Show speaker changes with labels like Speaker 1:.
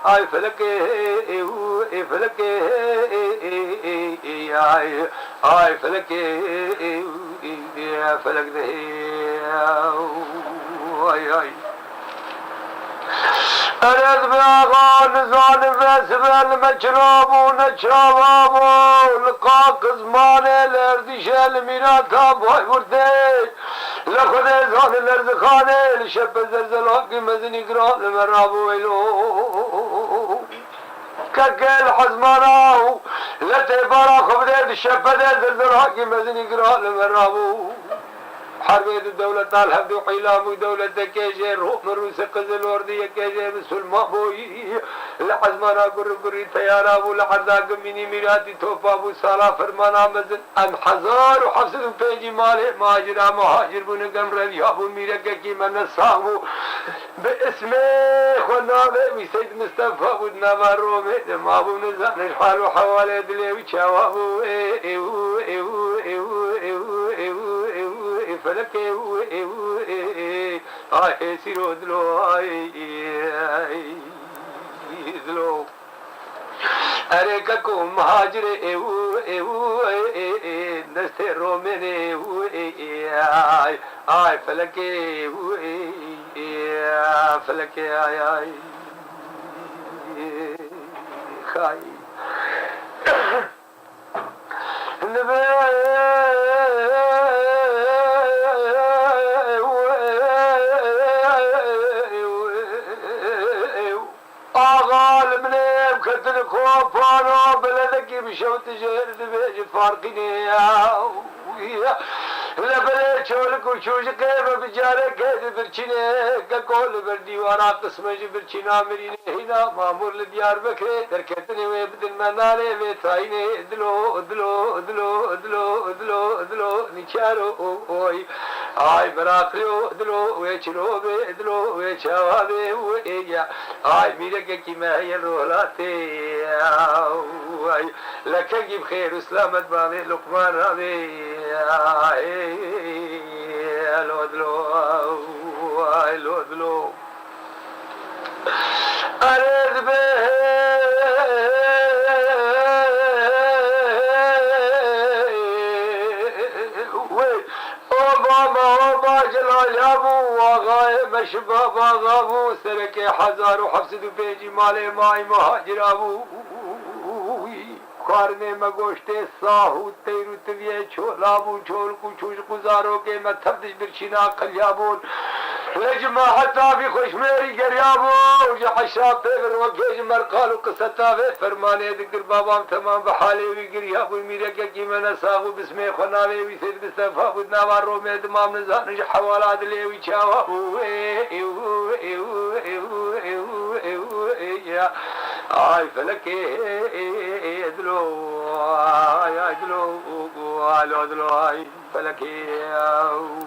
Speaker 1: آي فلك فلك آي فلك يا فلك ده آي أرد بأغان زان فاسبال مجراب ونشراب لقاك زمان الأردش الميراتا بوي وردي لخد زان الأرض خاني لشب زلزلات مزني قرال مرابو إلو كقل حزماناو لتبارا خبدي لشب زلزلات مزني قرال مرابو حربية الدولة الهبد وحيلام دولة كيجي روح مروس قزل وردية كيجي بسول مابوي لحزمانا قري تيارا ابو لحرداق مني ميراتي توفا ابو صالح فرمانا مزن ام حزار وحفظ بيجي مالي مهاجرا مهاجر بن قمر يا ابو ميرك كي من الصامو باسمي خنابي وسيد مصطفى ودنا مرومي ما ابو نزان الحال وحوالي دلي وشاوابو فلك آي سيرو دلو آي دلو أريككم مهاجر نستر من آي فلك فلك آي خاي كتن خوفانو بلدكي بشوت جهر دبيج فارقيني لبلي چولك وشوش كيف بجارة كيف برچيني كقول برديوانا قسمج برچينا مريني هنا مامور لديار بكري در كتني ويبدل منالي ويتايني دلو دلو دلو دلو دلو دلو نيچارو اوي آي براقلو دلو ويچلو دلو ويچاوابي ويا آي ميرك كي ما هي الرولاتي آي لكن بخير وسلامة بامي لقمان رامي لو دلو لو دلو أرد به وما جلال أبو وغاية مشباب أبو سرك حزار وحفظ بيجي مالي ماي مهاجر أبو خارنے میں گوشتے ساہو تیرو تلیے چھولابو چھول کو چھوش گزارو کے میں تھبدش برچینا خلیابون لجمع حتی بھی خوش میری گریابو جو حشاب پیغر وگیج مرقالو قصتا وے فرمانے دکر بابام تمام بحالے وی گریابو میرے کیا کی میں نساغو بسم خناوے وی سید بستفا بدنا وارو میں دمام نزانش حوالات لے وی چاوابو آي فلك ادلو آي ادلو آلو ادلو آي فلك آي